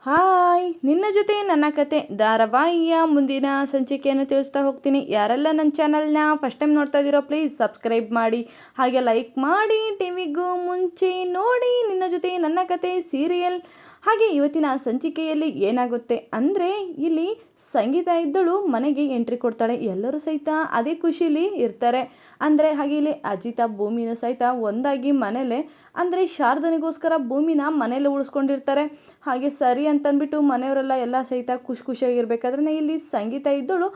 Hi, ನಿನ್ನ ಜೊತೆ ನನ್ನ ಕತೆ ಧಾರಾವಾಹಿಯ ಮುಂದಿನ ಸಂಚಿಕೆಯನ್ನು ತಿಳಿಸ್ತಾ ಹೋಗ್ತೀನಿ. ಯಾರೆಲ್ಲ ನನ್ನ ಚಾನಲ್ನ ಫಸ್ಟ್ ಟೈಮ್ ನೋಡ್ತಾ ಇದ್ದೀರೋ ಪ್ಲೀಸ್ ಸಬ್ಸ್ಕ್ರೈಬ್ ಮಾಡಿ, ಹಾಗೆ ಲೈಕ್ ಮಾಡಿ. ಟಿವಿಗೂ ಮುಂಚೆ ನೋಡಿ ನಿನ್ನ ಜೊತೆ ನನ್ನ ಕತೆ ಸೀರಿಯಲ್. ಹಾಗೆ ಇವತ್ತಿನ ಸಂಚಿಕೆಯಲ್ಲಿ ಏನಾಗುತ್ತೆ ಅಂದರೆ, ಇಲ್ಲಿ ಸಂಗೀತ ಇದ್ದಳು ಮನೆಗೆ ಎಂಟ್ರಿ ಕೊಡ್ತಾಳೆ. ಎಲ್ಲರೂ ಸಹಿತ ಅದೇ ಖುಷಿಲಿ ಇರ್ತಾರೆ. ಅಂದರೆ ಹಾಗೆ ಇಲ್ಲಿ ಅಜಿತಾ ಭೂಮಿನೂ ಸಹಿತ ಒಂದಾಗಿ ಮನೇಲೆ, ಅಂದರೆ ಶಾರದನಿಗೋಸ್ಕರ ಭೂಮಿನ ಮನೇಲಿ ಉಳಿಸ್ಕೊಂಡಿರ್ತಾರೆ. ಹಾಗೆ ಸರಿ ಅಂತಂದ್ಬಿಟ್ಟು ಮನೆಯವರೆಲ್ಲ ಎಲ್ಲ ಸಹಿತ ಖುಷಿಯಾಗಿರ್ಬೇಕಾದ್ರೆ ಇಲ್ಲಿ ಸಂಗೀತ ಇದ್ದಳು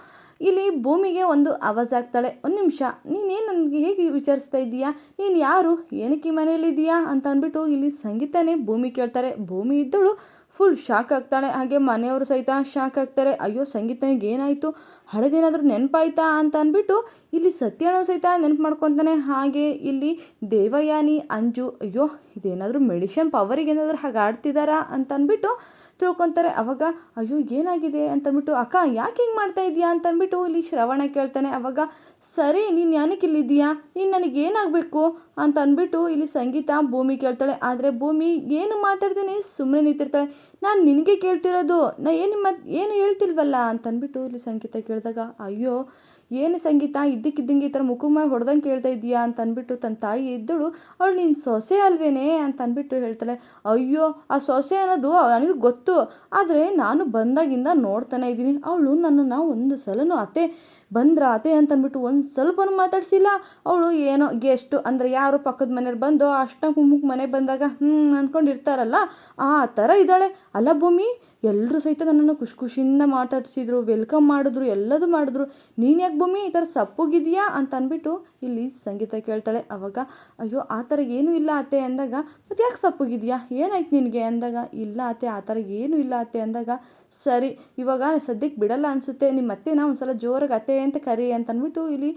ಇಲ್ಲಿ ಭೂಮಿಗೆ ಒಂದು ಆವಾಜ್ ಆಗ್ತಾಳೆ. ಒಂದು ನಿಮಿಷ, ನೀನೇನು ನನಗೆ ಹೇಗೆ ವಿಚಾರಿಸ್ತಾ ಇದ್ದೀಯಾ? ನೀನು ಯಾರು, ಏನಕ್ಕೆ ಈ ಮನೆಯಲ್ಲಿದ್ದೀಯಾ ಅಂತ ಅಂದ್ಬಿಟ್ಟು ಇಲ್ಲಿ ಸಂಗೀತನೇ ಭೂಮಿ ಕೇಳ್ತಾರೆ. ಭೂಮಿ ಇದ್ದಳು ಫುಲ್ ಶಾಕ್ ಆಗ್ತಾಳೆ. ಹಾಗೆ ಮನೆಯವರು ಸಹಿತ ಶಾಕ್ ಆಗ್ತಾರೆ. ಅಯ್ಯೋ, ಸಂಗೀತನಿಗೆ ಏನಾಯಿತು, ಹಳೇದೇನಾದರೂ ನೆನಪಾಯ್ತಾ ಅಂತ ಅಂದ್ಬಿಟ್ಟು ಇಲ್ಲಿ ಸತ್ಯಣ್ಣ ಸಹಿತ ನೆನಪು ಮಾಡ್ಕೊತಾನೆ. ಹಾಗೆ ಇಲ್ಲಿ ದೇವಯಾನಿ, ಅಂಜು, ಅಯ್ಯೋ ಇದೇನಾದರೂ ಮೆಡಿಷನ್ ಪವರಿಗೆ ಏನಾದರೂ ಹಾಗೆ ಆಡ್ತಿದ್ದಾರಾ ಅಂತ ಅಂದ್ಬಿಟ್ಟು ತಿಳ್ಕೊತಾರೆ. ಅವಾಗ ಅಯ್ಯೋ ಏನಾಗಿದೆ ಅಂತಂದ್ಬಿಟ್ಟು, ಅಕ್ಕ ಯಾಕೆ ಹಿಂಗೆ ಮಾಡ್ತಾ ಇದೀಯಾ ಅಂತಂದ್ಬಿಟ್ಟು ಇಲ್ಲಿ ಶ್ರವಣ ಕೇಳ್ತಾನೆ. ಅವಾಗ ಸರಿ, ನೀನು ಯಾನಕ್ಕೆ ಇಲ್ಲಿದ್ದೀಯಾ, ನೀನು ನನಗೆ ಏನಾಗಬೇಕು ಅಂತ ಅಂದ್ಬಿಟ್ಟು ಇಲ್ಲಿ ಸಂಗೀತ ಭೂಮಿ ಕೇಳ್ತಾಳೆ. ಆದರೆ ಭೂಮಿ ಏನು ಮಾತಾಡ್ದೇನೆ ಸುಮ್ಮನೆ ನಿಂತಿರ್ತಾಳೆ. ನಾನು ನಿನಗೆ ಕೇಳ್ತಿರೋದು, ನಾ ಏನು ಹೇಳ್ತಿಲ್ವಲ್ಲ ಅಂತ ಅಂದ್ಬಿಟ್ಟು ಇಲ್ಲಿ ಸಂಗೀತ ಕೇಳಿದಾಗ, ಅಯ್ಯೋ ಏನು ಸಂಗೀತ ಇದ್ದಕ್ಕಿದ್ದಂಗೆ ಈ ಥರ ಮುಖಮೈ ಹೊಡೆದಂಗೆ ಕೇಳ್ತಾ ಇದೀಯಾ ಅಂತ ಅಂದ್ಬಿಟ್ಟು ತನ್ನ ತಾಯಿ ಇದ್ದಳು, ಅವಳು ನೀನು ಸೊಸೆ ಅಲ್ವೇನೆ ಅಂತ ಅಂದ್ಬಿಟ್ಟು ಹೇಳ್ತಾಳೆ. ಅಯ್ಯೋ, ಆ ಸೊಸೆ ಅನ್ನೋದು ನನಗೆ ಗೊತ್ತು, ಆದರೆ ನಾನು ಬಂದಾಗಿಂದ ನೋಡ್ತಾನೆ ಇದ್ದೀನಿ, ಅವಳು ನನ್ನನ್ನು ಒಂದು ಸಲನೂ ಅತ್ತೆ ಅತ್ತೆ ಅಂತಂದ್ಬಿಟ್ಟು ಒಂದು ಸ್ವಲ್ಪನೂ ಮಾತಾಡಿಸಿಲ್ಲ. ಅವಳು ಏನೋ ಗೆಸ್ಟು, ಅಂದರೆ ಯಾರು ಪಕ್ಕದ ಮನೆಯವ್ರು ಬಂದು ಅಷ್ಟ ಕುಮ್ಮಕ್ಕೆ ಮನೆ ಬಂದಾಗ ಅಂದ್ಕೊಂಡಿರ್ತಾರಲ್ಲ ಆ ಥರ ಇದ್ದಾಳೆ. ಅಲ್ಲ ಭೂಮಿ, ಎಲ್ಲರೂ ಸಹಿತ ನನ್ನನ್ನು ಖುಷಿಯಿಂದ ಮಾತಾಡಿಸಿದ್ರು, ವೆಲ್ಕಮ್ ಮಾಡಿದ್ರು, ಎಲ್ಲದೂ ಮಾಡಿದ್ರು, ನೀನು ಯಾಕೆ ಭೂಮಿ ಈ ಥರ ಸಪ್ಪೋಗಿದೆಯಾ ಅಂತ ಅಂದ್ಬಿಟ್ಟು ಇಲ್ಲಿ ಸಂಗೀತ ಕೇಳ್ತಾಳೆ. ಅವಾಗ ಅಯ್ಯೋ ಆ ಥರ ಏನೂ ಇಲ್ಲ ಅತ್ತೆ ಅಂದಾಗ, ಮತ್ತು ಯಾಕೆ ಸಪ್ಪೋಗಿದೆಯಾ, ಏನಾಯ್ತು ನಿನಗೆ ಅಂದಾಗ, ಇಲ್ಲ ಅತ್ತೆ ಆ ಥರ ಏನೂ ಇಲ್ಲ ಅತ್ತೆ ಅಂದಾಗ, ಸರಿ ಇವಾಗ ಸದ್ಯಕ್ಕೆ ಬಿಡಲ್ಲ ಅನಿಸುತ್ತೆ, ನಿಮ್ಮ ಅತ್ತೆನ ಒಂದು ಸಲ ಜೋರಾಗಿ ಅತ್ತೆ ಅಂತ ಕರಿ ಅಂತಂದ್ಬಿಟ್ಟು ಇಲ್ಲಿ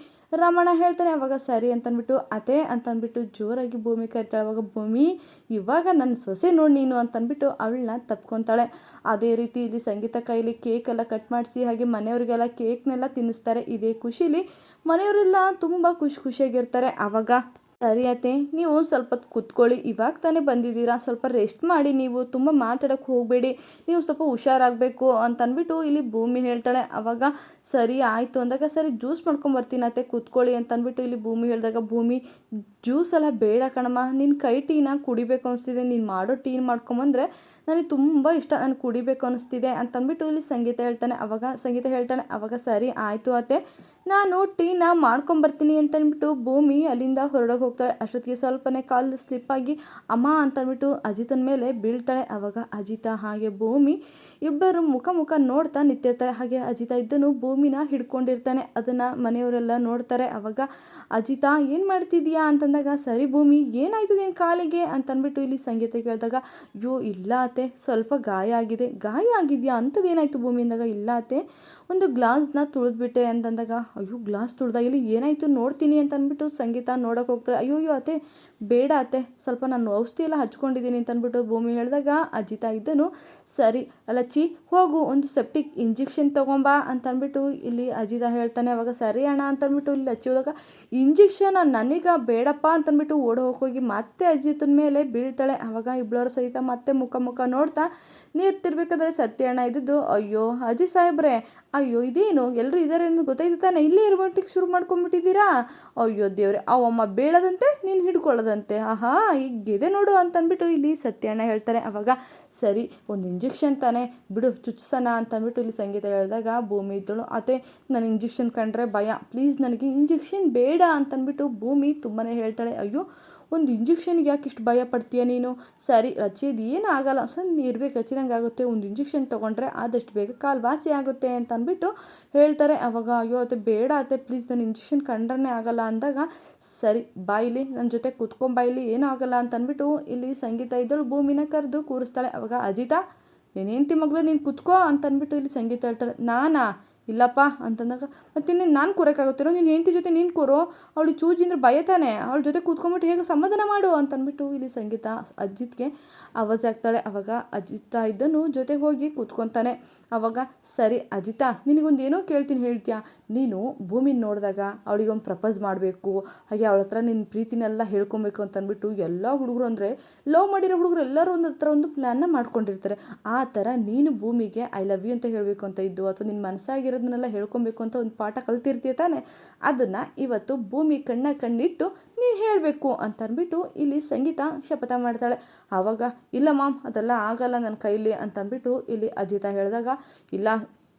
ರಮಣ ಹೇಳ್ತಾನೆ. ಅವಾಗ ಸರಿ ಅಂತಂದ್ಬಿಟ್ಟು ಅತ್ತೆ ಅಂತಂದ್ಬಿಟ್ಟು ಜೋರಾಗಿ ಭೂಮಿ ಕರಿತಾಳೆ. ಅವಾಗ ಭೂಮಿ, ಇವಾಗ ನನ್ನ ಸೊಸೆ ನೋಡಿ ನೀನು ಅಂತಂದ್ಬಿಟ್ಟು ಅವಳನ್ನ ತಪ್ಕೊತಾಳೆ. ಅದೇ ರೀತಿ ಇಲ್ಲಿ ಸಂಗೀತ ಕೈಲಿ ಕೇಕ್ ಎಲ್ಲ ಕಟ್ ಮಾಡಿಸಿ ಹಾಗೆ ಮನೆಯವರಿಗೆಲ್ಲ ಕೇಕ್ನೆಲ್ಲ ತಿನ್ನಿಸ್ತಾರೆ. ಇದೇ ಖುಷಿಲಿ ಮನೆಯವರೆಲ್ಲ ತುಂಬ ಖುಷಿಯಾಗಿರ್ತಾರೆ. ಅವಾಗ ಸರಿ ಅತ್ತೆ, ನೀವು ಸ್ವಲ್ಪ ಹೊತ್ತು ಕೂತ್ಕೊಳ್ಳಿ, ಇವಾಗ ತಾನೇ ಬಂದಿದ್ದೀರಾ, ಸ್ವಲ್ಪ ರೆಸ್ಟ್ ಮಾಡಿ, ನೀವು ತುಂಬ ಮಾತಾಡೋಕ್ಕೆ ಹೋಗಬೇಡಿ, ನೀವು ಸ್ವಲ್ಪ ಹುಷಾರಾಗಬೇಕು ಅಂತ ಅಂದ್ಬಿಟ್ಟು ಇಲ್ಲಿ ಭೂಮಿ ಹೇಳ್ತಾಳೆ. ಅವಾಗ ಸರಿ ಆಯಿತು ಅಂದಾಗ, ಸರಿ ಜ್ಯೂಸ್ ಮಾಡ್ಕೊಂಬರ್ತೀನಿ ಅತ್ತೆ ಕೂತ್ಕೊಳ್ಳಿ ಅಂತ ಅಂದ್ಬಿಟ್ಟು ಇಲ್ಲಿ ಭೂಮಿ ಹೇಳಿದಾಗ, ಭೂಮಿ ಜ್ಯೂಸ್ ಎಲ್ಲ ಬೇಡ ಕಣಮ್ಮ, ನಿನ್ನ ಕೈ ಟೀನ ಕುಡಿಬೇಕು ಅನಿಸ್ತಿದೆ, ನೀನು ಮಾಡೋ ಟೀನ ಮಾಡ್ಕೊಂಬಂದರೆ ನನಗೆ ತುಂಬ ಇಷ್ಟ, ನಾನು ಕುಡಿಬೇಕು ಅನ್ನಿಸ್ತಿದೆ ಅಂತಂದ್ಬಿಟ್ಟು ಇಲ್ಲಿ ಸಂಗೀತ ಹೇಳ್ತಾಳೆ. ಅವಾಗ ಸರಿ ಆಯಿತು ಅತ್ತೆ, ನಾನು ಟೀನ ಮಾಡ್ಕೊಂಬರ್ತೀನಿ ಅಂತಂದ್ಬಿಟ್ಟು ಭೂಮಿ ಅಲ್ಲಿಂದ ಹೊರಡೋಗಿ ಹೋಗ್ತಾಳೆ. ಅಷ್ಟೊತ್ತಿಗೆ ಸ್ವಲ್ಪನೇ ಕಾಲು ಸ್ಲಿಪ್ಪಾಗಿ ಅಮ್ಮ ಅಂತಂದ್ಬಿಟ್ಟು ಅಜಿತನ ಮೇಲೆ ಬೀಳ್ತಾಳೆ. ಅವಾಗ ಅಜಿತ ಹಾಗೆ ಭೂಮಿ ಇಬ್ಬರು ಮುಖ ನೋಡ್ತಾ ನಿಂತಿರ್ತಾರೆ. ಹಾಗೆ ಅಜಿತ ಇದ್ದನು ಭೂಮಿನ ಹಿಡ್ಕೊಂಡಿರ್ತಾನೆ. ಅದನ್ನು ಮನೆಯವರೆಲ್ಲ ನೋಡ್ತಾರೆ. ಅವಾಗ ಅಜಿತ ಏನು ಮಾಡ್ತಿದ್ಯಾ ಅಂತಂದಾಗ, ಸರಿ ಭೂಮಿ ಏನಾಯಿತು ನಿನ್ನ ಕಾಲಿಗೆ ಅಂತಂದ್ಬಿಟ್ಟು ಇಲ್ಲಿ ಸಂಗೀತ ಕೇಳಿದಾಗ, ಅಯ್ಯೋ ಇಲ್ಲ ಅತ್ತೆ, ಸ್ವಲ್ಪ ಗಾಯ ಆಗಿದೆಯಾ ಅಂಥದ್ದೇನಾಯಿತು ಭೂಮಿ ಅಂದಾಗ, ಇಲ್ಲ ಅತ್ತೆ ಒಂದು ಗ್ಲಾಸ್ನ ತುಳಿದ್ಬಿಟ್ಟೆ ಅಂತಂದಾಗ, ಅಯ್ಯೋ ಗ್ಲಾಸ್ ತುಳ್ದಾಗ, ಇಲ್ಲಿ ಏನಾಯಿತು ನೋಡ್ತೀನಿ ಅಂತ ಅಂದ್ಬಿಟ್ಟು ಸಂಗೀತ ನೋಡೋಕೆ ಹೋಗ್ತಾಳೆ. ಅಯ್ಯೋ ಅತ್ತೆ ಬೇಡ ಅತ್ತೆ, ಸ್ವಲ್ಪ ನಾನು ಔಷಧಿ ಎಲ್ಲ ಹಚ್ಕೊಂಡಿದ್ದೀನಿ ಅಂತ ಅಂದ್ಬಿಟ್ಟು ಭೂಮಿ ಹೇಳಿದಾಗ, ಅಜಿತ ಇದ್ದನು ಸರಿ ಲಚ್ಚಿ ಹೋಗು ಒಂದು ಸೆಪ್ಟಿಕ್ ಇಂಜೆಕ್ಷನ್ ತೊಗೊಂಬಾ ಅಂತ ಅಂದ್ಬಿಟ್ಟು ಇಲ್ಲಿ ಅಜಿತ ಹೇಳ್ತಾನೆ. ಅವಾಗ ಸರಿ ಅಣ್ಣ ಅಂತಂದ್ಬಿಟ್ಟು ಇಲ್ಲಿ ಲಚ್ಚಿ ಹೋದಾಗ, ಇಂಜೆಕ್ಷನ್ ನನಗೆ ಬೇಡಪ್ಪ ಅಂತಂದ್ಬಿಟ್ಟು ಹೋಗಿ ಮತ್ತೆ ಅಜಿತನ ಮೇಲೆ ಬೀಳ್ತಾಳೆ. ಅವಾಗ ಇಬ್ಬಳವರು ಸಹಿತ ಮತ್ತೆ ಮುಖ ನೋಡ್ತಾ ನಿಂತಿರ್ಬೇಕಾದ್ರೆ ಸತ್ಯಣ್ಣ ಇದ್ದಿದ್ದು, ಅಯ್ಯೋ ಅಜಯ್ ಸಾಹೇಬ್ರೆ, ಅಯ್ಯೋ ಇದೇನು ಎಲ್ಲರೂ ಇದ್ದಾರೆ ಎಂದು ಗೊತ್ತಾಯ್ತು ತಾನೆ, ಇಲ್ಲೇ ಇರ್ಬಿಟ್ಟಿಗೆ ಶುರು ಮಾಡ್ಕೊಂಡ್ಬಿಟ್ಟಿದ್ದೀರಾ, ಅಯ್ಯೋ ದೇವ್ರೆ ಅವಮ್ಮ ಬೀಳದಂತೆ ನೀನು ಹಿಡ್ಕೊಳ್ಳೋದಂತೆ, ಆಹಾ ಈಗಿದೆ ನೋಡು ಅಂತಂದ್ಬಿಟ್ಟು ಇಲ್ಲಿ ಸತ್ಯಣ್ಣ ಹೇಳ್ತಾರೆ. ಅವಾಗ ಸರಿ ಒಂದು ಇಂಜೆಕ್ಷನ್ ತಾನೆ ಬಿಡು ಚುಚ್ಸೋಣ ಅಂತಂದ್ಬಿಟ್ಟು ಇಲ್ಲಿ ಸಂಗೀತ ಹೇಳಿದಾಗ, ಭೂಮಿ ಇದ್ದಳು, ಅತ್ತೆ ನಾನು ಇಂಜೆಕ್ಷನ್ ಕಂಡ್ರೆ ಭಯ, ಪ್ಲೀಸ್ ನನಗೆ ಇಂಜೆಕ್ಷನ್ ಬೇಡ ಅಂತಂದ್ಬಿಟ್ಟು ಭೂಮಿ ತುಂಬಾ ಹೇಳ್ತಾಳೆ. ಅಯ್ಯೋ ಒಂದು ಇಂಜೆಕ್ಷನ್ಗೆ ಯಾಕೆ ಇಷ್ಟು ಭಯ ಪಡ್ತೀಯ ನೀನು, ಸರಿ ರಚಿದು ಏನೂ ಆಗಲ್ಲ, ಇರ್ಬೇಕು ಹಚ್ಚಿದಂಗೆ ಆಗುತ್ತೆ, ಒಂದು ಇಂಜೆಕ್ಷನ್ ತೊಗೊಂಡ್ರೆ ಆದಷ್ಟು ಬೇಗ ಕಾಲು ವಾಸಿ ಆಗುತ್ತೆ ಅಂತ ಅಂದ್ಬಿಟ್ಟು ಹೇಳ್ತಾರೆ. ಅವಾಗ ಅಯ್ಯೋ ಅತ್ತೆ ಬೇಡ ಅತ್ತೆ ಪ್ಲೀಸ್, ನಾನು ಇಂಜೆಕ್ಷನ್ ಕಂಡ್ರೇ ಆಗಲ್ಲ ಅಂದಾಗ, ಸರಿ ಬಾಯಿಲಿ ನನ್ನ ಜೊತೆ ಕುತ್ಕೊಂಬಾಯಿಲಿ ಏನೂ ಆಗಲ್ಲ ಅಂತ ಅಂದ್ಬಿಟ್ಟು ಇಲ್ಲಿ ಸಂಗೀತ ಇದ್ದಳು ಭೂಮಿನ ಕರೆದು ಕೂರಿಸ್ತಾಳೆ. ಅವಾಗ ಅಜಿತ ನೀನು ಹೆಂಡ್ತಿ ಮಗಳು ನೀನು ಕುತ್ಕೋ ಅಂತ ಅಂದ್ಬಿಟ್ಟು ಇಲ್ಲಿ ಸಂಗೀತ ಹೇಳ್ತಾಳೆ. ನಾನಾ ಇಲ್ಲಪ್ಪ ಅಂತಂದಾಗ ಮತ್ತು ಇನ್ನೇನು ನಾನು ಕೂರೋಕ್ಕಾಗುತ್ತಿರೋ ನಿನ್ನ ಹೆಂಡತಿ ಜೊತೆ ನೀನು ಕೂರೋ, ಅವಳು ಚೂಜಿ ಅಂದ್ರೆ ಭಯ ತಾನೆ, ಅವಳ ಜೊತೆ ಕೂತ್ಕೊಂಡ್ಬಿಟ್ಟು ಹೇಗೆ ಸಮಾಧಾನ ಮಾಡು ಅಂತಂದ್ಬಿಟ್ಟು ಇಲ್ಲಿ ಸಂಗೀತ ಅಜಿತ್ಗೆ ಆವಾಜ್ ಆಗ್ತಾಳೆ. ಅವಾಗ ಅಜಿತ ಇದ್ದನು ಜೊತೆಗೆ ಹೋಗಿ ಕೂತ್ಕೊತಾನೆ. ಅವಾಗ ಸರಿ ಅಜಿತ, ನಿನಗೊಂದು ಏನೋ ಕೇಳ್ತೀನಿ ಹೇಳ್ತೀಯಾ? ನೀನು ಭೂಮಿನ ನೋಡಿದಾಗ ಅವಳಿಗೊಂದು ಪ್ರಪೋಸ್ ಮಾಡಬೇಕು, ಹಾಗೆ ಅವಳ ಹತ್ರ ನಿನ್ನ ಪ್ರೀತಿನೆಲ್ಲ ಹೇಳ್ಕೊಬೇಕು ಅಂತಂದ್ಬಿಟ್ಟು ಎಲ್ಲ ಹುಡುಗರು ಅಂದರೆ ಲವ್ ಮಾಡಿರೋ ಹುಡುಗರು ಎಲ್ಲರೂ ಒಂದು ಹತ್ರ ಒಂದು ಪ್ಲ್ಯಾನ್ನ ಮಾಡ್ಕೊಂಡಿರ್ತಾರೆ. ಆ ಥರ ನೀನು ಭೂಮಿಗೆ ಐ ಲವ್ ಯು ಅಂತ ಹೇಳಬೇಕು ಅಂತ ಇದ್ದು, ಅಥವಾ ನಿನ್ನ ಮನಸ್ಸಾಗಿರೋದನ್ನೆಲ್ಲ ಹೇಳ್ಕೊಬೇಕು ಅಂತ ಒಂದು ಪಾಠ ಕಲ್ತಿರ್ತೀಯ ತಾನೆ, ಅದನ್ನು ಇವತ್ತು ಭೂಮಿ ಕಣ್ಣಿಟ್ಟು ನೀನು ಹೇಳಬೇಕು ಅಂತ ಅಂದ್ಬಿಟ್ಟು ಇಲ್ಲಿ ಸಂಗೀತ ಶಪಥ ಮಾಡ್ತಾಳೆ. ಆವಾಗ ಇಲ್ಲ ಮಾಮ್, ಅದೆಲ್ಲ ಆಗಲ್ಲ ನನ್ನ ಕೈಲಿ ಅಂತಂದ್ಬಿಟ್ಟು ಇಲ್ಲಿ ಅಜಿತ ಹೇಳಿದಾಗ, ಇಲ್ಲ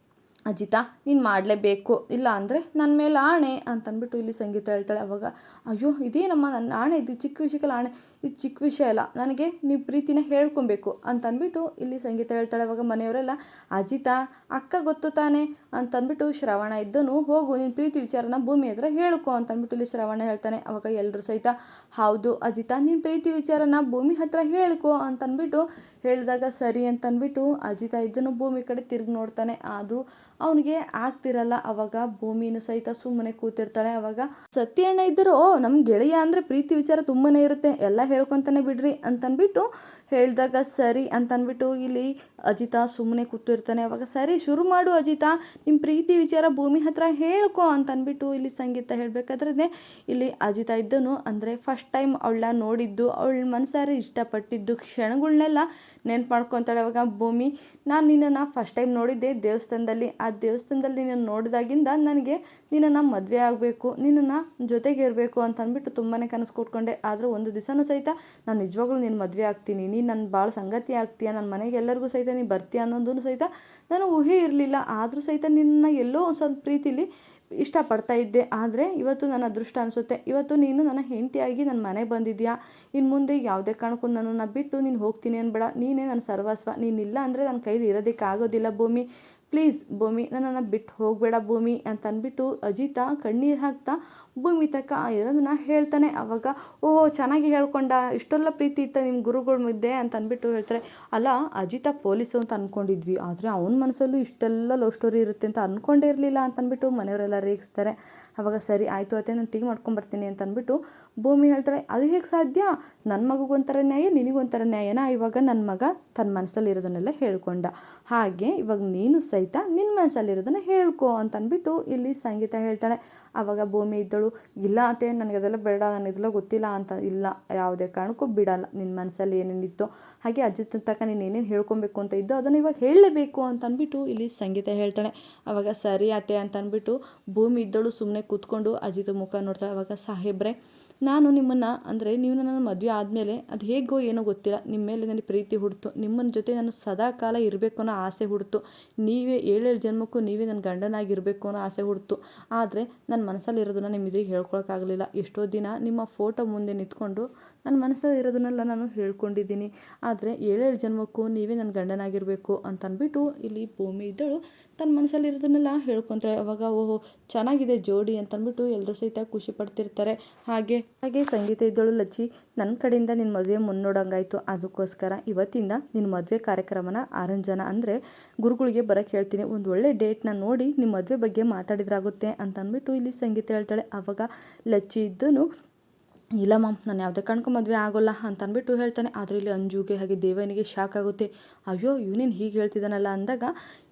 ಅಜಿತ ನೀನು ಮಾಡಲೇಬೇಕು, ಇಲ್ಲ ಅಂದರೆ ನನ್ನ ಮೇಲೆ ಆಣೆ ಅಂತಂದ್ಬಿಟ್ಟು ಇಲ್ಲಿ ಸಂಗೀತ ಹೇಳ್ತಾಳೆ. ಅವಾಗ ಅಯ್ಯೋ ಇದೇನಮ್ಮ ನನ್ನ ಆಣೆ, ಇದು ಚಿಕ್ಕ ವಿಷಯಕ್ಕಲ್ಲ ಆಣೆ, ಇದು ಚಿಕ್ಕ ವಿಷಯ ಅಲ್ಲ, ನನಗೆ ನೀವು ಪ್ರೀತಿನ ಹೇಳ್ಕೊಬೇಕು ಅಂತಂದ್ಬಿಟ್ಟು ಇಲ್ಲಿ ಸಂಗೀತ ಹೇಳ್ತಾಳೆ. ಅವಾಗ ಮನೆಯವರೆಲ್ಲ ಅಜಿತ ಅಕ್ಕ ಗೊತ್ತು ತಾನೆ ಅಂತಂದ್ಬಿಟ್ಟು ಶ್ರವಣ ಇದ್ದನು, ಹೋಗು ನಿನ್ನ ಪ್ರೀತಿ ವಿಚಾರನ ಭೂಮಿ ಹತ್ರ ಹೇಳ್ಕೊ ಅಂತಂದ್ಬಿಟ್ಟು ಇಲ್ಲಿ ಶ್ರವಣ ಹೇಳ್ತಾನೆ. ಅವಾಗ ಎಲ್ಲರೂ ಸಹಿತ ಹೌದು ಅಜಿತ, ನಿನ್ನ ಪ್ರೀತಿ ವಿಚಾರನ ಭೂಮಿ ಹತ್ರ ಹೇಳ್ಕೊ ಅಂತಂದ್ಬಿಟ್ಟು ಹೇಳಿದಾಗ ಸರಿ ಅಂತಂದ್ಬಿಟ್ಟು ಅಜಿತ ಇದ್ದನು ಭೂಮಿ ಕಡೆ ತಿರುಗಿ ನೋಡ್ತಾನೆ. ಆದರೂ ಅವನಿಗೆ ಆಗ್ತಿರಲ್ಲ. ಅವಾಗ ಭೂಮಿನೂ ಸಹಿತ ಸುಮ್ಮನೆ ಕೂತಿರ್ತಾಳೆ. ಅವಾಗ ಸತ್ಯಣ್ಣ ಇದ್ದರು, ನಮ್ಮ ಗೆಳೆಯ ಅಂದರೆ ಪ್ರೀತಿ ವಿಚಾರ ತುಂಬಾ ಇರುತ್ತೆ, ಎಲ್ಲ ಹೇಳ್ಕೊತಾನೆ ಬಿಡ್ರಿ ಅಂತಂದ್ಬಿಟ್ಟು ಹೇಳಿದಾಗ ಸರಿ ಅಂತಂದ್ಬಿಟ್ಟು ಇಲ್ಲಿ ಅಜಿತ ಸುಮ್ಮನೆ ಕೂತಿರ್ತಾನೆ. ಅವಾಗ ಸರಿ ಶುರು ಮಾಡು ಅಜಿತ, ನಿಮ್ಮ ಪ್ರೀತಿ ವಿಚಾರ ಭೂಮಿ ಹತ್ರ ಹೇಳ್ಕೊ ಅಂತಂದ್ಬಿಟ್ಟು ಇಲ್ಲಿ ಸಂಗೀತ ಹೇಳಬೇಕಾದ್ರೆ ಇಲ್ಲಿ ಅಜಿತ ಇದ್ದನು ಅಂದರೆ ಫಸ್ಟ್ ಟೈಮ್ ಅವಳನ್ನ ನೋಡಿದ್ದು, ಅವಳ ಮನಸಾರೆ ಇಷ್ಟಪಟ್ಟಿದ್ದು ಕ್ಷಣಗಳನ್ನೆಲ್ಲ ನೆನ್ಪು ಮಾಡ್ಕೊತಾಳೆ. ಅವಾಗ ಭೂಮಿ, ನಾನು ನಿನ್ನನ್ನು ಫಸ್ಟ್ ಟೈಮ್ ನೋಡಿದ್ದೆ ದೇವಸ್ಥಾನದಲ್ಲಿ, ಆ ದೇವಸ್ಥಾನದಲ್ಲಿ ನಿನ್ನನ್ನು ನೋಡಿದಾಗಿಂದ ನನಗೆ ನಿನ್ನನ್ನು ಮದುವೆ ಆಗಬೇಕು, ನಿನ್ನನ್ನು ಜೊತೆಗೆ ಇರಬೇಕು ಅಂತ ಅಂದ್ಬಿಟ್ಟು ತುಂಬಾ ಕನಸು ಕೊಟ್ಕೊಂಡೆ. ಆದರೆ ಒಂದು ದಿವಸನೂ ಸಹಿತ ನಾನು ನಿಜವಾಗ್ಲೂ ನೀನು ಮದುವೆ ಆಗ್ತೀನಿ, ನೀನು ನನ್ನ ಭಾಳ ಸಂಗತಿ ಆಗ್ತೀಯ, ನನ್ನ ಮನೆಗೆ ಎಲ್ಲರಿಗೂ ಸಹಿತ ನೀನು ಬರ್ತೀಯ ಅನ್ನೋದನ್ನು ಸಹಿತ ನಾನು ಊಹೆ ಇರಲಿಲ್ಲ. ಆದರೂ ಸಹಿತ ನಿನ್ನ ಎಲ್ಲೋ ಒಂದು ಸ್ವಲ್ಪ ಪ್ರೀತಿಲಿ ಇಷ್ಟಪಡ್ತಾ ಇದ್ದೆ. ಆದರೆ ಇವತ್ತು ನನ್ನ ಅದೃಷ್ಟ ಅನಿಸುತ್ತೆ, ಇವತ್ತು ನೀನು ನನ್ನ ಹೆಂಡತಿಯಾಗಿ ನನ್ನ ಮನೆಗೆ ಬಂದಿದ್ಯಾ. ಇನ್ನು ಮುಂದೆ ಯಾವುದೇ ಕಾರಣಕ್ಕೂ ನನ್ನನ್ನು ಬಿಟ್ಟು ನೀನು ಹೋಗ್ತೀನಿ ಅನ್ಬೇಡ, ನೀನೇ ನನ್ನ ಸರ್ವಸ್ವ, ನೀನಿಲ್ಲ ಅಂದರೆ ನನ್ನ ಕೈಲಿ ಇರೋದಕ್ಕೆ ಆಗೋದಿಲ್ಲ ಭೂಮಿ, ಪ್ಲೀಸ್ ಭೂಮಿ ನನ್ನನ್ನು ಬಿಟ್ಟು ಹೋಗಬೇಡ ಭೂಮಿ ಅಂತ ಅಂದ್ಬಿಟ್ಟು ಅಜಿತ ಕಣ್ಣೀರು ಹಾಕ್ತಾ ಭೂಮಿ ತಕ್ಕ ಇರೋದನ್ನ ಹೇಳ್ತಾನೆ. ಅವಾಗ ಓಹೋ ಚೆನ್ನಾಗಿ ಹೇಳ್ಕೊಂಡ, ಇಷ್ಟೆಲ್ಲ ಪ್ರೀತಿ ಇತ್ತ ನಿಮ್ಮ ಗುರುಗಳ ಮಧ್ಯೆ ಅಂತ ಅಂದ್ಬಿಟ್ಟು ಹೇಳ್ತಾರೆ. ಅಲ್ಲ ಅಜಿತ ಪೊಲೀಸು ಅಂತ ಅಂದ್ಕೊಂಡಿದ್ವಿ, ಆದರೆ ಅವನ ಮನಸ್ಸಲ್ಲೂ ಇಷ್ಟೆಲ್ಲ ಲವ್ ಸ್ಟೋರಿ ಇರುತ್ತೆ ಅಂತ ಅಂದ್ಕೊಂಡೇ ಇರಲಿಲ್ಲ ಅಂತಂದ್ಬಿಟ್ಟು ಮನೆಯವರೆಲ್ಲ ರೇಗಿಸ್ತಾರೆ. ಅವಾಗ ಸರಿ ಆಯಿತು ಅತ್ತೆ, ನಾನು ಟೀ ಮಾಡ್ಕೊಂಬರ್ತೀನಿ ಅಂತ ಅಂದ್ಬಿಟ್ಟು ಭೂಮಿ ಹೇಳ್ತಾಳೆ. ಅದು ಹೇಗೆ ಸಾಧ್ಯ, ನನ್ನ ಮಗುಗೊಂಥರ ನ್ಯಾಯ ನಿನಗೊಂಥರ ನ್ಯಾಯನಾ? ಇವಾಗ ನನ್ನ ಮಗ ತನ್ನ ಮನಸ್ಸಲ್ಲಿರೋದನ್ನೆಲ್ಲ ಹೇಳ್ಕೊಂಡ, ಹಾಗೆ ಇವಾಗ ನೀನು ಸಹಿತ ನಿನ್ನ ಮನಸ್ಸಲ್ಲಿರೋದನ್ನ ಹೇಳ್ಕೊ ಅಂತ ಅಂದ್ಬಿಟ್ಟು ಇಲ್ಲಿ ಸಂಗೀತ ಹೇಳ್ತಾಳೆ. ಆವಾಗ ಭೂಮಿ ಇದ್ದಳು, ಇಲ್ಲ ಅತ್ತೆ ನನಗೆ ಅದೆಲ್ಲ ಬೇಡ, ನನಗೆಲ್ಲ ಗೊತ್ತಿಲ್ಲ ಅಂತ. ಇಲ್ಲ ಯಾವುದೇ ಕಾರಣಕ್ಕೂ ಬಿಡಲ್ಲ, ನಿನ್ನ ಮನಸ್ಸಲ್ಲಿ ಏನೇನಿತ್ತು ಹಾಗೆ ಅಜಿತ್ ತಕ್ಕ ನೀನು ಏನೇನು ಹೇಳ್ಕೊಬೇಕು ಅಂತ ಇದ್ದು ಅದನ್ನು ಇವಾಗ ಹೇಳಲೇಬೇಕು ಅಂತ ಅಂದ್ಬಿಟ್ಟು ಇಲ್ಲಿ ಸಂಗೀತ ಹೇಳ್ತಾಳೆ. ಅವಾಗ ಸರಿ ಅತ್ತೆ ಅಂತ ಅಂದ್ಬಿಟ್ಟು ಭೂಮಿ ಇದ್ದಳು ಸುಮ್ಮನೆ ಕೂತ್ಕೊಂಡು ಅಜಿತ್ ಮುಖ ನೋಡ್ತಾಳೆ. ಅವಾಗ ಸಾಹೇಬ್ರೆ, ನಾನು ನಿಮ್ಮನ್ನು ಅಂದರೆ ನೀವು ನನ್ನ ಮದುವೆ ಆದಮೇಲೆ ಅದು ಹೇಗೋ ಏನೋ ಗೊತ್ತಿಲ್ಲ, ನಿಮ್ಮ ಮೇಲೆ ನನಗೆ ಪ್ರೀತಿ ಹುಡ್ತು, ನಿಮ್ಮನ್ನ ಜೊತೆ ನಾನು ಸದಾ ಕಾಲ ಇರಬೇಕು ಅನ್ನೋ ಆಸೆ ಹುಡ್ತು, ನೀವೇ 7 ಜನ್ಮಕ್ಕೂ ನೀವೇ ನನ್ನ ಗಂಡನಾಗಿರಬೇಕು ಅನ್ನೋ ಆಸೆ ಹುಡ್ತು. ಆದರೆ ನನ್ನ ಮನಸ್ಸಲ್ಲಿರೋದನ್ನ ನಿಮ್ಮ ಎದುರಿಗೆ ಹೇಳ್ಕೊಳಕ್ಕಾಗಲಿಲ್ಲ. ಎಷ್ಟೋ ದಿನ ನಿಮ್ಮ ಫೋಟೋ ಮುಂದೆ ನಿಂತ್ಕೊಂಡು ನನ್ನ ಮನಸ್ಸಲ್ಲಿ ಇರೋದನ್ನೆಲ್ಲ ನಾನು ಹೇಳ್ಕೊಂಡಿದ್ದೀನಿ, ಆದರೆ 7 ಜನ್ಮಕ್ಕೂ ನೀವೇ ನನ್ನ ಗಂಡನಾಗಿರಬೇಕು ಅಂತ ಅಂದ್ಬಿಟ್ಟು ಇಲ್ಲಿ ಭೂಮಿ ಇದ್ದಳು ತನ್ನ ಮನಸ್ಸಲ್ಲಿರೋದನ್ನೆಲ್ಲ ಹೇಳ್ಕೊತಾಳೆ. ಅವಾಗ ಓಹೋ ಚೆನ್ನಾಗಿದೆ ಜೋಡಿ ಅಂತಂದ್ಬಿಟ್ಟು ಎಲ್ಲರೂ ಸಹಿತ ಖುಷಿ ಪಡ್ತಿರ್ತಾರೆ. ಹಾಗೆ ಸಂಗೀತ ಇದ್ದಳು, ಲಚ್ಚಿ ನನ್ನ ಕಡೆಯಿಂದ ನಿನ್ನ ಮದುವೆ ಮುನ್ನೋಡಂಗಾಯಿತು, ಅದಕ್ಕೋಸ್ಕರ ಇವತ್ತಿಂದ ನಿನ್ನ ಮದುವೆ ಕಾರ್ಯಕ್ರಮನ ಆರಂಜನ ಅಂದರೆ ಗುರುಗಳಿಗೆ ಬರೋಕ್ಕೆ ಹೇಳ್ತೀನಿ, ಒಂದು ಒಳ್ಳೆ ಡೇಟ್ನ ನೋಡಿ ನಿಮ್ಮ ಮದುವೆ ಬಗ್ಗೆ ಮಾತಾಡಿದ್ರಾಗುತ್ತೆ ಅಂತ ಅಂದ್ಬಿಟ್ಟು ಇಲ್ಲಿ ಸಂಗೀತ ಹೇಳ್ತಾಳೆ. ಆವಾಗ ಲಚ್ಚಿ ಇದ್ದನು, ಇಲ್ಲ ಮ್ಯಾಮ್ ನಾನು ಯಾವುದೇ ಕಾರಣಕ್ಕೂ ಮದುವೆ ಆಗೋಲ್ಲ ಅಂತ ಅಂದ್ಬಿಟ್ಟು ಹೇಳ್ತಾನೆ. ಆದರೆ ಇಲ್ಲಿ ಅಂಜುಗೆ ಹಾಗೆ ದೇವನಿಗೆ ಶಾಕ್ ಆಗುತ್ತೆ. ಅಯ್ಯೋ ಇವನೇನು ಹೀಗೆ ಹೇಳ್ತಿದ್ದಾನಲ್ಲ ಅಂದಾಗ,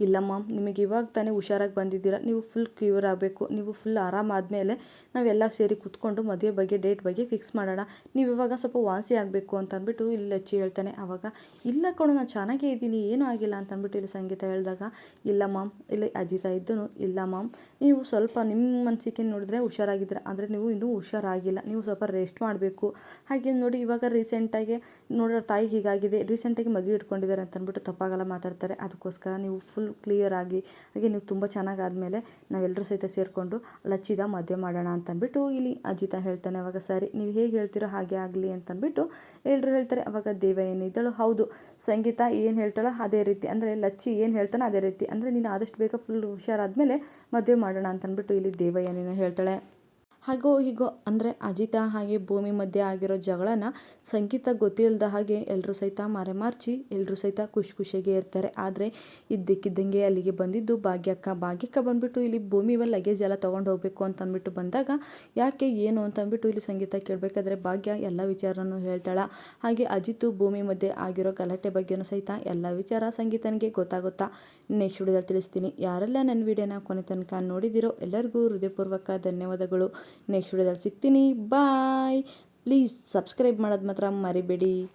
ಇಲ್ಲ ಮ್ಯಾಮ್ ನಿಮಗೆ ಇವಾಗ ತಾನೇ ಹುಷಾರಾಗಿ ಬಂದಿದ್ದೀರಾ, ನೀವು ಫುಲ್ ಕ್ಯೂರ್ ಆಗಬೇಕು, ನೀವು ಫುಲ್ ಆರಾಮಾದಮೇಲೆ ನಾವೆಲ್ಲ ಸೇರಿ ಕೂತ್ಕೊಂಡು ಮದುವೆ ಬಗ್ಗೆ ಡೇಟ್ ಬಗ್ಗೆ ಫಿಕ್ಸ್ ಮಾಡೋಣ, ನೀವು ಇವಾಗ ಸ್ವಲ್ಪ ವಾಸಿ ಆಗಬೇಕು ಅಂತ ಅಂದ್ಬಿಟ್ಟು ಇಲ್ಲಿ ಲಚ್ಚಿ ಹೇಳ್ತಾನೆ. ಆವಾಗ ಇಲ್ಲ ಕಣೋ ನಾನು ಚೆನ್ನಾಗೇ ಇದ್ದೀನಿ, ಏನೂ ಆಗಿಲ್ಲ ಅಂತ ಅಂದ್ಬಿಟ್ಟು ಇಲ್ಲಿ ಸಂಗೀತ ಹೇಳಿದಾಗ, ಇಲ್ಲ ಮ್ಯಾಮ್ ಇಲ್ಲಿ ಅಜಿತ ಇದ್ದನು, ಇಲ್ಲ ಮ್ಯಾಮ್ ನೀವು ಸ್ವಲ್ಪ ನಿಮ್ಮ ಮನಸ್ಸಿಗೆ ನೋಡಿದ್ರೆ ಹುಷಾರಾಗಿದ್ದೀರ, ಆದರೆ ನೀವು ಇನ್ನೂ ಹುಷಾರಾಗಿಲ್ಲ, ನೀವು ಸ್ವಲ್ಪ ರೆಸ್ಟ್ ಮಾಡಬೇಕು. ಹಾಗೆ ನೋಡಿ ಇವಾಗ ರೀಸೆಂಟಾಗಿ ನೋಡೋ ತಾಯಿ ಹೀಗಾಗಿದೆ, ರೀಸೆಂಟಾಗಿ ಮದುವೆ ಇಟ್ಕೊಂಡಿದ್ದಾರೆ ಅಂತ ಅಂದ್ಬಿಟ್ಟು ತಪ್ಪಾಗೆಲ್ಲ ಮಾತಾಡ್ತಾರೆ, ಅದಕ್ಕೋಸ್ಕರ ನೀವು ಫುಲ್ ಕ್ಲಿಯರ್ ಆಗಿ ಹಾಗೆ ನೀವು ತುಂಬ ಚೆನ್ನಾಗಾದಮೇಲೆ ನಾವೆಲ್ಲರೂ ಸಹಿತ ಸೇರಿಕೊಂಡು ಲಚ್ಚಿದ ಮದುವೆ ಮಾಡೋಣ ಅಂತಂದ್ಬಿಟ್ಟು ಇಲ್ಲಿ ಅಜಿತ ಹೇಳ್ತಾನೆ. ಅವಾಗ ಸರಿ ನೀವು ಹೇಗೆ ಹೇಳ್ತೀರೋ ಹಾಗೆ ಆಗಲಿ ಅಂತಂದ್ಬಿಟ್ಟು ಎಲ್ಲರೂ ಹೇಳ್ತಾರೆ. ಅವಾಗ ದೇವ ಏನಿದ್ದಳು, ಹೌದು ಸಂಗೀತ ಏನು ಹೇಳ್ತಾಳೋ ಅದೇ ರೀತಿ, ಅಂದರೆ ಲಚ್ಚಿ ಏನು ಹೇಳ್ತಾನೋ ಅದೇ ರೀತಿ, ಅಂದರೆ ನೀನು ಆದಷ್ಟು ಬೇಗ ಫುಲ್ ಹುಷಾರಾದಮೇಲೆ ಮದುವೆ ಮಾಡೋಣ ಅಂತಂದ್ಬಿಟ್ಟು ಇಲ್ಲಿ ದೇವ ಏನೇನು ಹೇಳ್ತಾಳೆ. ಹಾಗೋ ಹೀಗೋ ಅಂದರೆ ಅಜಿತ ಹಾಗೆ ಭೂಮಿ ಮಧ್ಯೆ ಆಗಿರೋ ಜಗಳನ ಸಂಗೀತ ಗೊತ್ತಿಲ್ಲದ ಹಾಗೆ ಎಲ್ಲರೂ ಸಹಿತ ಮರೆಮಾರ್ಚಿ ಎಲ್ಲರೂ ಸಹಿತ ಖುಷಿಯಾಗೇ ಇರ್ತಾರೆ. ಆದರೆ ಇದ್ದಕ್ಕಿದ್ದಂಗೆ ಅಲ್ಲಿಗೆ ಬಂದಿದ್ದು ಭಾಗ್ಯಕ್ಕ ಬಂದ್ಬಿಟ್ಟು ಇಲ್ಲಿ ಭೂಮಿ ಲಗೇಜ್ ಎಲ್ಲ ತೊಗೊಂಡು ಹೋಗಬೇಕು ಅಂತ ಅಂದ್ಬಿಟ್ಟು ಬಂದಾಗ ಯಾಕೆ ಏನು ಅಂತ ಅಂದ್ಬಿಟ್ಟು ಇಲ್ಲಿ ಸಂಗೀತ ಕೇಳಬೇಕಾದ್ರೆ ಭಾಗ್ಯ ಎಲ್ಲ ವಿಚಾರನೂ ಹೇಳ್ತಾಳ. ಹಾಗೆ ಅಜಿತು ಭೂಮಿ ಮಧ್ಯೆ ಆಗಿರೋ ಗಲಾಟೆ ಬಗ್ಗೆನೂ ಸಹಿತ ಎಲ್ಲ ವಿಚಾರ ಸಂಗೀತನಿಗೆ ಗೊತ್ತಾಗುತ್ತಾ ನೆಕ್ಸ್ಟ್ ವಿಡಿಯೋದಲ್ಲಿ ತಿಳಿಸ್ತೀನಿ. ಯಾರೆಲ್ಲ ನನ್ನ ವಿಡಿಯೋನ ಕೊನೆ ತನಕ ನೋಡಿದಿರೋ ಎಲ್ಲರಿಗೂ ಹೃದಯಪೂರ್ವಕ ಧನ್ಯವಾದಗಳು. ನೆಕ್ಸ್ಟ್ ವಿಡಿಯೋದಲ್ಲಿ ಸಿಗ್ತೀನಿ. ಬಾಯ್. ಪ್ಲೀಸ್ ಸಬ್ಸ್ಕ್ರೈಬ್ ಮಾಡೋದು ಮಾತ್ರ ಮರಿಬೇಡಿ.